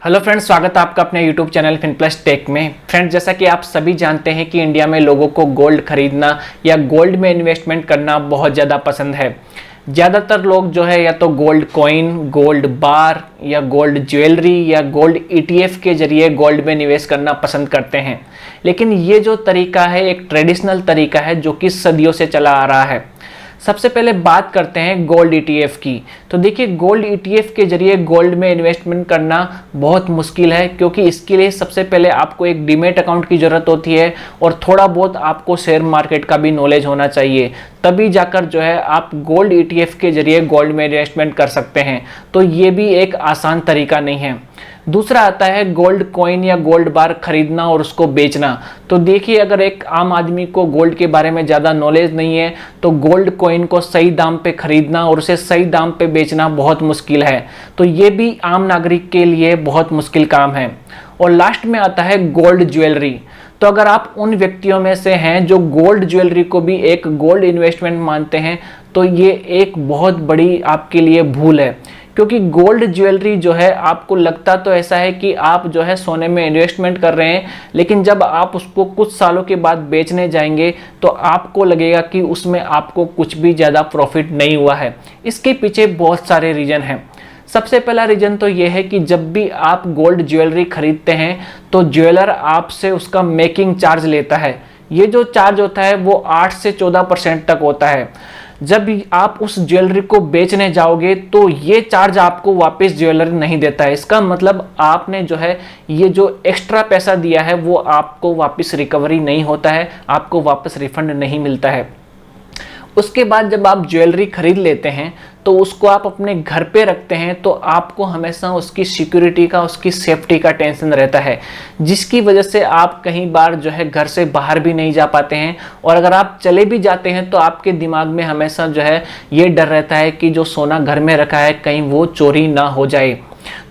Hello friends, स्वागत है आपका अपने यूट्यूब चैनल फिनप्लस टेक में। फ्रेंड्स, जैसा कि आप सभी जानते हैं कि इंडिया में लोगों को गोल्ड खरीदना या गोल्ड में इन्वेस्टमेंट करना बहुत ज़्यादा पसंद है। ज़्यादातर लोग जो है या तो गोल्ड कॉइन, गोल्ड बार या गोल्ड ज्वेलरी या गोल्ड ईटीएफ के जरिए गोल्ड में निवेश करना पसंद करते हैं। लेकिन ये जो तरीका है एक ट्रेडिशनल तरीका है जो कि सदियों से चला आ रहा है। सबसे पहले बात करते हैं गोल्ड ईटीएफ की। तो देखिए, गोल्ड ईटीएफ के जरिए गोल्ड में इन्वेस्टमेंट करना बहुत मुश्किल है, क्योंकि इसके लिए सबसे पहले आपको एक डीमैट अकाउंट की ज़रूरत होती है और थोड़ा बहुत आपको शेयर मार्केट का भी नॉलेज होना चाहिए। तभी जाकर जो है आप गोल्ड ईटीएफ के जरिए गोल्ड में इन्वेस्टमेंट कर सकते हैं। तो ये भी एक आसान तरीका नहीं है। दूसरा आता है गोल्ड कॉइन या गोल्ड बार खरीदना और उसको बेचना। तो देखिए, अगर एक आम आदमी को गोल्ड के बारे में ज़्यादा नॉलेज नहीं है तो गोल्ड कॉइन को सही दाम पे खरीदना और उसे सही दाम पे बेचना बहुत मुश्किल है। तो ये भी आम नागरिक के लिए बहुत मुश्किल काम है। और लास्ट में आता है गोल्ड ज्वेलरी। तो अगर आप उन व्यक्तियों में से हैं जो गोल्ड ज्वेलरी को भी एक गोल्ड इन्वेस्टमेंट मानते हैं, तो ये एक बहुत बड़ी आपके लिए भूल है। क्योंकि गोल्ड ज्वेलरी जो है, आपको लगता तो ऐसा है कि आप जो है सोने में इन्वेस्टमेंट कर रहे हैं, लेकिन जब आप उसको कुछ सालों के बाद बेचने जाएंगे तो आपको लगेगा कि उसमें आपको कुछ भी ज़्यादा प्रॉफिट नहीं हुआ है। इसके पीछे बहुत सारे रीज़न हैं। सबसे पहला रीज़न तो ये है कि जब भी आप गोल्ड ज्वेलरी खरीदते हैं तो ज्वेलर आपसे उसका मेकिंग चार्ज लेता है। ये जो चार्ज होता है वो 8 से 14% तक होता है। जब आप उस ज्वेलरी को बेचने जाओगे तो ये चार्ज आपको वापस ज्वेलरी नहीं देता है। इसका मतलब आपने जो है ये जो एक्स्ट्रा पैसा दिया है वो आपको वापस रिकवरी नहीं होता है, आपको वापस रिफंड नहीं मिलता है। उसके बाद जब आप ज्वेलरी खरीद लेते हैं तो उसको आप अपने घर पे रखते हैं, तो आपको हमेशा उसकी सिक्योरिटी का, उसकी सेफ्टी का टेंशन रहता है, जिसकी वजह से आप कई बार जो है घर से बाहर भी नहीं जा पाते हैं। और अगर आप चले भी जाते हैं तो आपके दिमाग में हमेशा जो है ये डर रहता है कि जो सोना घर में रखा है कहीं वो चोरी ना हो जाए।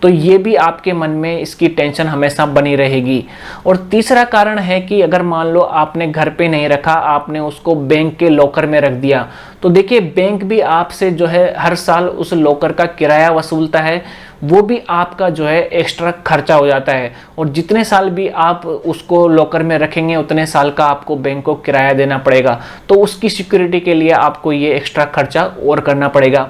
तो ये भी आपके मन में इसकी टेंशन हमेशा बनी रहेगी। और तीसरा कारण है कि अगर मान लो आपने घर पे नहीं रखा, आपने उसको बैंक के लॉकर में रख दिया, तो देखिए बैंक भी आपसे जो है हर साल उस लॉकर का किराया वसूलता है। वो भी आपका जो है एक्स्ट्रा खर्चा हो जाता है। और जितने साल भी आप उसको लॉकर में रखेंगे उतने साल का आपको बैंक को किराया देना पड़ेगा। तो उसकी सिक्योरिटी के लिए आपको ये एक्स्ट्रा खर्चा और करना पड़ेगा।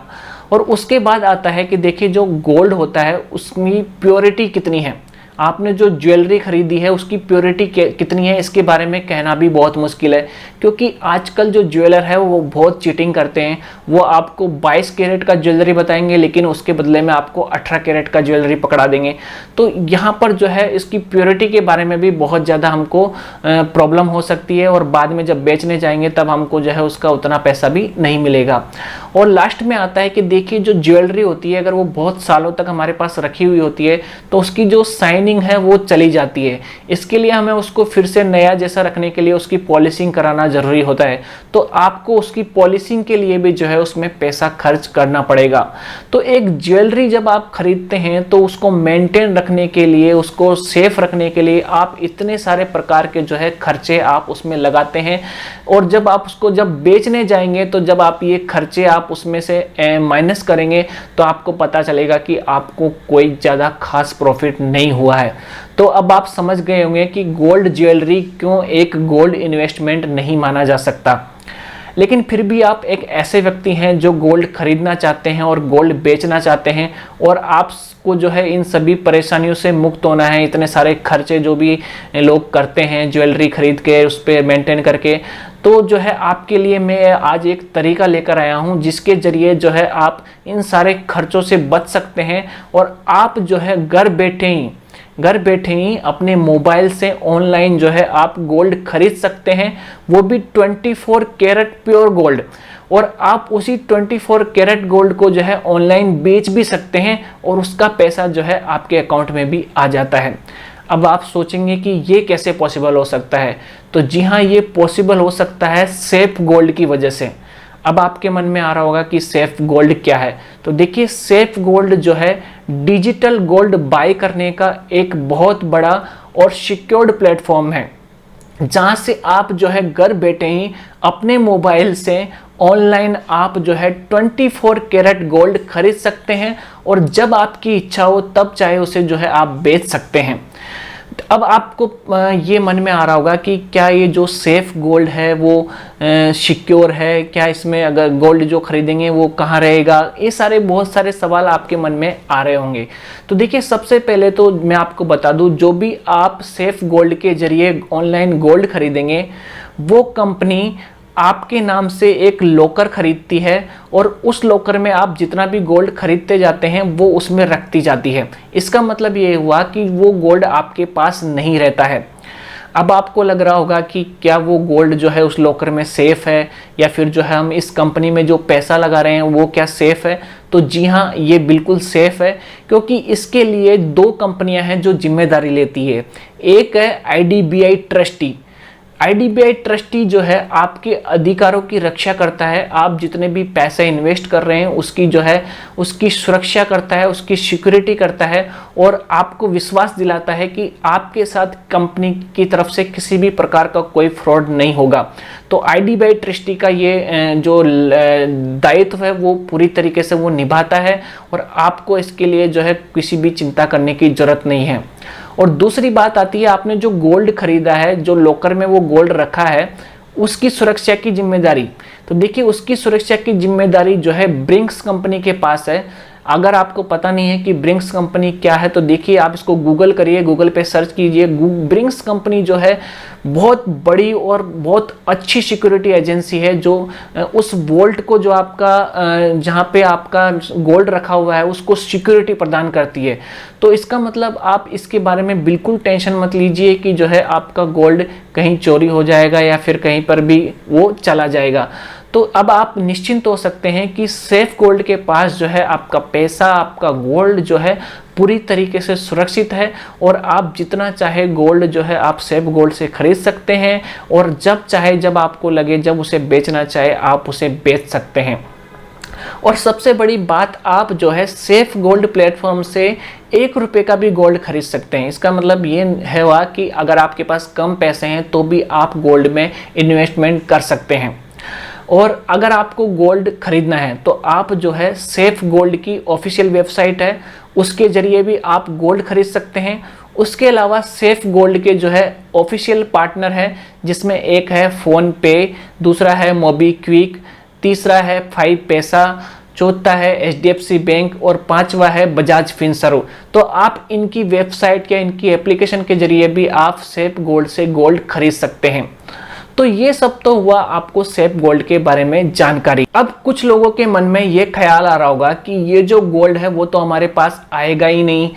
और उसके बाद आता है कि देखिए, जो गोल्ड होता है उसकी प्योरिटी कितनी है। आपने जो ज्वेलरी खरीदी है उसकी प्योरिटी कितनी है, इसके बारे में कहना भी बहुत मुश्किल है। क्योंकि आजकल जो ज्वेलर है वो बहुत चीटिंग करते हैं। वो आपको 22 कैरेट का ज्वेलरी बताएंगे, लेकिन उसके बदले में आपको 18 कैरेट का ज्वेलरी पकड़ा देंगे। तो यहाँ पर जो है इसकी प्योरिटी के बारे में भी बहुत ज़्यादा हमको प्रॉब्लम हो सकती है, और बाद में जब बेचने जाएंगे तब हमको जो है उसका उतना पैसा भी नहीं मिलेगा। और लास्ट में आता है कि देखिए, जो ज्वेलरी होती है अगर वो बहुत सालों तक हमारे पास रखी हुई होती है तो उसकी जो शाइनिंग है वो चली जाती है। इसके लिए हमें उसको फिर से नया जैसा रखने के लिए उसकी पॉलिशिंग कराना जरूरी होता है। तो आपको उसकी पॉलिशिंग के लिए भी जो है उसमें पैसा खर्च करना पड़ेगा। तो एक ज्वेलरी जब आप खरीदते हैं तो उसको मेंटेन रखने के लिए, उसको सेफ रखने के लिए आप इतने सारे प्रकार के जो है खर्चे आप उसमें लगाते हैं। और जब आप उसको जब बेचने जाएंगे तो जब आप ये खर्चे आप उसमें से माइनस करेंगे तो आपको पता चलेगा कि आपको कोई ज़्यादा खास प्रॉफिट नहीं हुआ है। तो अब आप समझ गए होंगे कि गोल्ड ज्वेलरी क्यों एक गोल्ड इन्वेस्टमेंट नहीं माना जा सकता। लेकिन फिर भी आप एक ऐसे व्यक्ति हैं जो गोल्ड खरीदना चाहते हैं और गोल्ड बेचना चाहते हैं, और आपको जो है इन सभी परेशानियों से मुक्त होना है। इतने सारे खर्चे जो भी लोग करते हैं ज्वेलरी खरीद के उस पर मेंटेन करके, तो जो है आपके लिए मैं आज एक तरीका लेकर आया हूं जिसके जरिए जो है आप इन सारे खर्चों से बच सकते हैं। और आप जो है घर बैठे ही अपने मोबाइल से ऑनलाइन जो है आप गोल्ड खरीद सकते हैं, वो भी 24 कैरेट प्योर गोल्ड। और आप उसी 24 कैरेट गोल्ड को जो है ऑनलाइन बेच भी सकते हैं और उसका पैसा जो है आपके अकाउंट में भी आ जाता है। अब आप सोचेंगे कि ये कैसे पॉसिबल हो सकता है, तो जी हाँ, ये पॉसिबल हो सकता है सेफ गोल्ड की वजह से। अब आपके मन में आ रहा होगा कि सेफ गोल्ड क्या है। तो देखिए, सेफ गोल्ड जो है डिजिटल गोल्ड बाय करने का एक बहुत बड़ा और सिक्योर्ड प्लेटफॉर्म है, जहां से आप जो है घर बैठे ही अपने मोबाइल से ऑनलाइन आप जो है 24 कैरेट गोल्ड खरीद सकते हैं और जब आपकी इच्छा हो तब चाहे उसे जो है आप बेच सकते हैं। अब आपको ये मन में आ रहा होगा कि क्या ये जो सेफ गोल्ड है वो सिक्योर है, क्या इसमें अगर गोल्ड जो खरीदेंगे वो कहाँ रहेगा, ये सारे बहुत सारे सवाल आपके मन में आ रहे होंगे। तो देखिए, सबसे पहले तो मैं आपको बता दूं, जो भी आप सेफ गोल्ड के जरिए ऑनलाइन गोल्ड खरीदेंगे वो कंपनी आपके नाम से एक लॉकर खरीदती है और उस लॉकर में आप जितना भी गोल्ड खरीदते जाते हैं वो उसमें रखती जाती है। इसका मतलब ये हुआ कि वो गोल्ड आपके पास नहीं रहता है। अब आपको लग रहा होगा कि क्या वो गोल्ड जो है उस लॉकर में सेफ है, या फिर जो है हम इस कंपनी में जो पैसा लगा रहे हैं वो क्या सेफ है? तो जी हाँ, ये बिल्कुल सेफ है, क्योंकि इसके लिए दो कंपनियां हैं जो जिम्मेदारी लेती है। एक है IDBI ट्रस्टी। IDBI ट्रस्टी जो है आपके अधिकारों की रक्षा करता है। आप जितने भी पैसे इन्वेस्ट कर रहे हैं उसकी जो है उसकी सुरक्षा करता है, उसकी सिक्योरिटी करता है और आपको विश्वास दिलाता है कि आपके साथ कंपनी की तरफ से किसी भी प्रकार का कोई फ्रॉड नहीं होगा। तो IDBI ट्रस्टी का ये जो दायित्व है वो पूरी तरीके से वो निभाता है और आपको इसके लिए जो है किसी भी चिंता करने की जरूरत नहीं है। और दूसरी बात आती है, आपने जो गोल्ड खरीदा है, जो लॉकर में वो गोल्ड रखा है, उसकी सुरक्षा की जिम्मेदारी। तो देखिए, उसकी सुरक्षा की जिम्मेदारी जो है ब्रिंक्स कंपनी के पास है। अगर आपको पता नहीं है कि ब्रिंक्स कंपनी क्या है तो देखिए, आप इसको गूगल करिए, गूगल पे सर्च कीजिए। ब्रिंक्स कंपनी जो है बहुत बड़ी और बहुत अच्छी सिक्योरिटी एजेंसी है, जो उस वॉल्ट को जो आपका जहाँ पे आपका गोल्ड रखा हुआ है उसको सिक्योरिटी प्रदान करती है। तो इसका मतलब आप इसके बारे में बिल्कुल टेंशन मत लीजिए कि जो है आपका गोल्ड कहीं चोरी हो जाएगा या फिर कहीं पर भी वो चला जाएगा। तो अब आप निश्चिंत हो सकते हैं कि सेफ गोल्ड के पास जो है आपका पैसा, आपका गोल्ड जो है पूरी तरीके से सुरक्षित है और आप जितना चाहे गोल्ड जो है आप सेफ गोल्ड से खरीद सकते हैं और जब चाहे, जब आपको लगे, जब उसे बेचना चाहे आप उसे बेच सकते हैं। और सबसे बड़ी बात, आप जो है सेफ गोल्ड प्लेटफॉर्म से 1 रुपये का भी गोल्ड खरीद सकते हैं। इसका मतलब ये है हुआ कि अगर आपके पास कम पैसे हैं तो भी आप गोल्ड में इन्वेस्टमेंट कर सकते हैं। और अगर आपको गोल्ड खरीदना है तो आप जो है सेफ गोल्ड की ऑफिशियल वेबसाइट है उसके जरिए भी आप गोल्ड खरीद सकते हैं। उसके अलावा सेफ गोल्ड के जो है ऑफिशियल पार्टनर है, जिसमें एक है फ़ोन पे, दूसरा है मोबीक्विक, तीसरा है 5 पैसा, चौथा है HDFC बैंक और पांचवा है बजाज फिनसर्व। तो आप इनकी वेबसाइट या इनकी एप्लीकेशन के जरिए भी आप सेफ गोल्ड से गोल्ड खरीद सकते हैं। तो ये सब तो हुआ आपको सेफ गोल्ड के बारे में जानकारी। अब कुछ लोगों के मन में ये ख्याल आ रहा होगा कि ये जो गोल्ड है वो तो हमारे पास आएगा ही नहीं,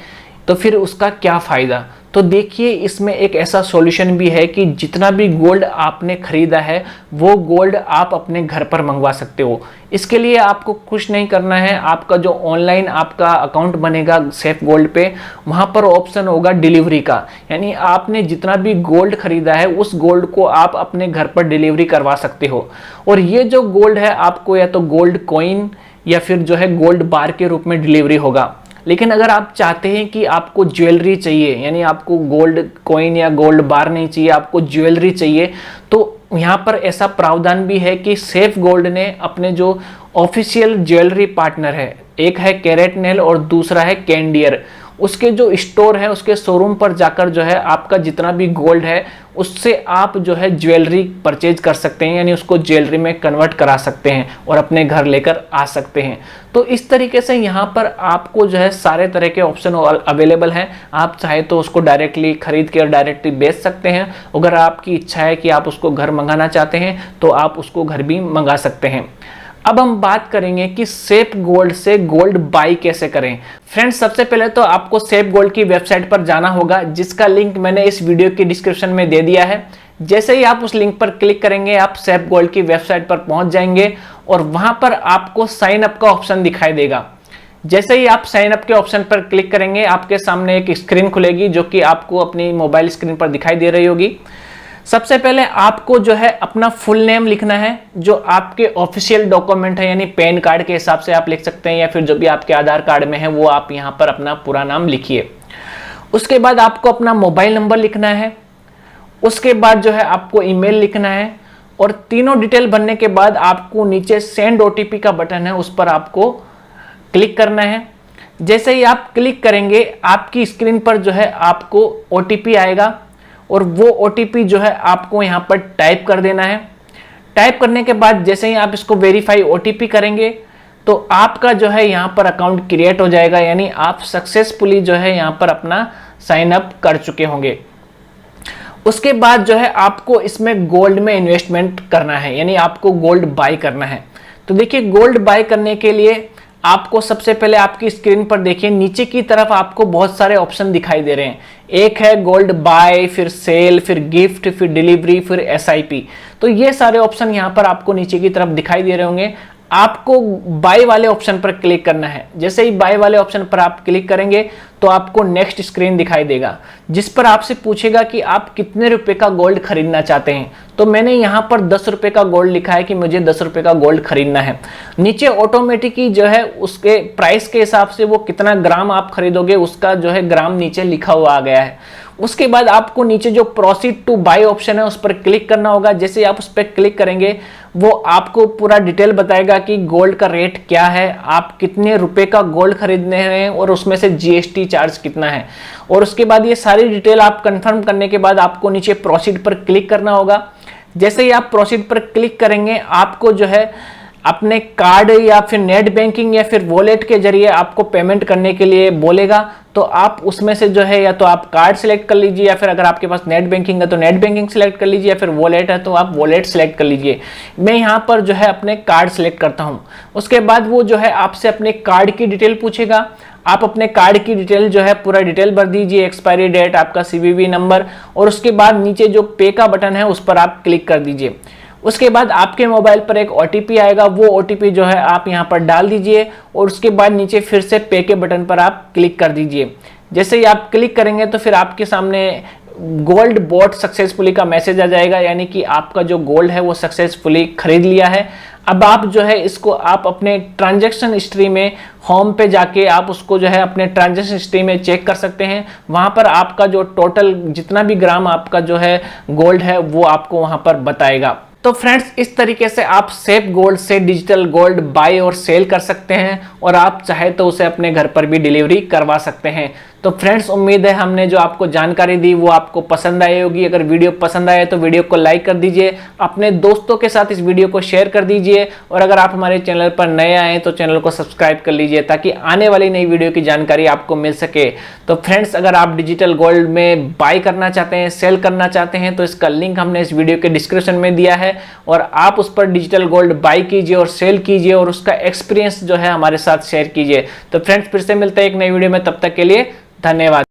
तो फिर उसका क्या फ़ायदा। तो देखिए, इसमें एक ऐसा सॉल्यूशन भी है कि जितना भी गोल्ड आपने खरीदा है वो गोल्ड आप अपने घर पर मंगवा सकते हो। इसके लिए आपको कुछ नहीं करना है। आपका जो ऑनलाइन आपका अकाउंट बनेगा सेफ गोल्ड पे, वहाँ पर ऑप्शन होगा डिलीवरी का, यानी आपने जितना भी गोल्ड खरीदा है उस गोल्ड को आप अपने घर पर डिलीवरी करवा सकते हो। और ये जो गोल्ड है आपको या तो गोल्ड कॉइन या फिर जो है गोल्ड बार के रूप में डिलीवरी होगा। लेकिन अगर आप चाहते हैं कि आपको ज्वेलरी चाहिए, यानी आपको गोल्ड कॉइन या गोल्ड बार नहीं चाहिए, आपको ज्वेलरी चाहिए, तो यहाँ पर ऐसा प्रावधान भी है कि सेफ गोल्ड ने अपने जो ऑफिशियल ज्वेलरी पार्टनर है, एक है कैरेट नेल और दूसरा है कैंडियर, उसके जो स्टोर है उसके शोरूम पर जाकर जो है आपका जितना भी गोल्ड है उससे आप जो है ज्वेलरी परचेज कर सकते हैं, यानी उसको ज्वेलरी में कन्वर्ट करा सकते हैं और अपने घर लेकर आ सकते हैं। तो इस तरीके से यहाँ पर आपको जो है सारे तरह के ऑप्शन अवेलेबल हैं। आप चाहे तो उसको डायरेक्टली खरीद के डायरेक्टली बेच सकते हैं। अगर आपकी इच्छा है कि आप उसको घर मंगाना चाहते हैं तो आप उसको घर भी मंगा सकते हैं। अब हम बात करेंगे कि सेफ गोल्ड से गोल्ड बाई कैसे करें। फ्रेंड्स, सबसे पहले तो आपको सेफ गोल्ड की वेबसाइट पर जाना होगा, जिसका लिंक मैंने इस वीडियो की डिस्क्रिप्शन में दे दिया है। जैसे ही आप उस लिंक पर क्लिक करेंगे आप सेफ गोल्ड की वेबसाइट पर पहुंच जाएंगे और वहां पर आपको साइन अप का ऑप्शन दिखाई देगा। जैसे ही आप साइन अप के ऑप्शन पर क्लिक करेंगे आपके सामने एक स्क्रीन खुलेगी जो कि आपको अपनी मोबाइल स्क्रीन पर दिखाई दे रही होगी। सबसे पहले आपको जो है अपना फुल नेम लिखना है, जो आपके ऑफिशियल डॉक्यूमेंट है, यानी पैन कार्ड के हिसाब से आप लिख सकते हैं या फिर जो भी आपके आधार कार्ड में है वो आप यहाँ पर अपना पूरा नाम लिखिए। उसके बाद आपको अपना मोबाइल नंबर लिखना है। उसके बाद जो है आपको ईमेल लिखना है और तीनों डिटेल भरने के बाद आपको नीचे सेंड OTP का बटन है उस पर आपको क्लिक करना है। जैसे ही आप क्लिक करेंगे आपकी स्क्रीन पर जो है आपको OTP आएगा और वो OTP जो है आपको यहाँ पर टाइप कर देना है। टाइप करने के बाद जैसे ही आप इसको वेरीफाई OTP करेंगे तो आपका जो है यहाँ पर अकाउंट क्रिएट हो जाएगा, यानी आप सक्सेसफुली जो है यहाँ पर अपना साइन अप कर चुके होंगे। उसके बाद जो है आपको इसमें गोल्ड में इन्वेस्टमेंट करना है, यानी आपको गोल्ड बाय करना है। तो देखिए गोल्ड बाय करने के लिए आपको सबसे पहले आपकी स्क्रीन पर देखिए नीचे की तरफ आपको बहुत सारे ऑप्शन दिखाई दे रहे हैं। एक है गोल्ड बाय, फिर सेल, फिर गिफ्ट, फिर डिलीवरी, फिर SIP। तो ये सारे ऑप्शन यहाँ पर आपको नीचे की तरफ दिखाई दे रहे होंगे। आपको बाय वाले ऑप्शन पर क्लिक करना है। जैसे ही बाय वाले ऑप्शन पर आप क्लिक करेंगे तो आपको नेक्स्ट स्क्रीन दिखाई देगा, जिस पर आपसे पूछेगा कि आप कितने रुपए का गोल्ड खरीदना चाहते हैं। तो मैंने यहाँ पर 10 रुपए का गोल्ड लिखा है कि मुझे 10 रुपए का गोल्ड खरीदना है। नीचे ऑटोमेटिकली जो है उसके प्राइस के हिसाब से वो कितना ग्राम आप खरीदोगे उसका जो है ग्राम नीचे लिखा हुआ आ गया है। उसके बाद आपको नीचे जो प्रोसीड टू बाय ऑप्शन है उस पर क्लिक करना होगा। जैसे आप उस पर क्लिक करेंगे वो आपको पूरा डिटेल बताएगा कि गोल्ड का रेट क्या है, आप कितने रुपए का गोल्ड खरीदने हैं और उसमें से GST चार्ज कितना है। और उसके बाद ये सारी डिटेल आप कंफर्म करने के बाद आपको नीचे प्रोसीड पर क्लिक करना होगा। जैसे ही आप प्रोसीड पर क्लिक करेंगे आपको जो है अपने कार्ड या फिर नेट बैंकिंग या फिर वॉलेट के जरिए आपको पेमेंट करने के लिए बोलेगा। तो आप उसमें से जो है या तो आप कार्ड सेलेक्ट कर लीजिए, या फिर अगर आपके पास नेट बैंकिंग है तो नेट बैंकिंग सेलेक्ट कर लीजिए, या फिर वॉलेट है तो आप वॉलेट सेलेक्ट कर लीजिए। मैं यहाँ पर जो है अपने कार्ड सेलेक्ट करता हूँ। उसके बाद वो जो है आपसे अपने कार्ड की डिटेल पूछेगा। आप अपने कार्ड की डिटेल जो है पूरा डिटेल भर दीजिए, एक्सपायरी डेट, आपका CVV नंबर, और उसके बाद नीचे जो पे का बटन है उस पर आप क्लिक कर दीजिए। उसके बाद आपके मोबाइल पर एक OTP आएगा, वो OTP जो है आप यहाँ पर डाल दीजिए और उसके बाद नीचे फिर से पे के बटन पर आप क्लिक कर दीजिए। जैसे ही आप क्लिक करेंगे तो फिर आपके सामने गोल्ड बॉट सक्सेसफुली का मैसेज आ जाएगा, यानी कि आपका जो गोल्ड है वो सक्सेसफुली खरीद लिया है। अब आप जो है इसको आप अपने ट्रांजैक्शन हिस्ट्री में होम पे जाके आप उसको जो है अपने ट्रांजैक्शन हिस्ट्री में चेक कर सकते हैं। वहां पर आपका जो टोटल जितना भी ग्राम आपका जो है गोल्ड है वो आपको वहां पर बताएगा। तो फ्रेंड्स इस तरीके से आप सेफ गोल्ड से डिजिटल गोल्ड बाय और सेल कर सकते हैं और आप चाहे तो उसे अपने घर पर भी डिलीवरी करवा सकते हैं। तो फ्रेंड्स उम्मीद है हमने जो आपको जानकारी दी वो आपको पसंद आई होगी। अगर वीडियो पसंद आए तो वीडियो को लाइक कर दीजिए, अपने दोस्तों के साथ इस वीडियो को शेयर कर दीजिए, और अगर आप हमारे चैनल पर नए आए तो चैनल को सब्सक्राइब कर लीजिए ताकि आने वाली नई वीडियो की जानकारी आपको मिल सके। तो फ्रेंड्स अगर आप डिजिटल गोल्ड में बाय करना चाहते हैं, सेल करना चाहते हैं तो इसका लिंक हमने इस वीडियो के डिस्क्रिप्शन में दिया है और आप उस पर डिजिटल गोल्ड बाय कीजिए और सेल कीजिए और उसका एक्सपीरियंस जो है हमारे साथ शेयर कीजिए। तो फ्रेंड्स फिर से मिलते हैं एक नई वीडियो में, तब तक के लिए धन्यवाद।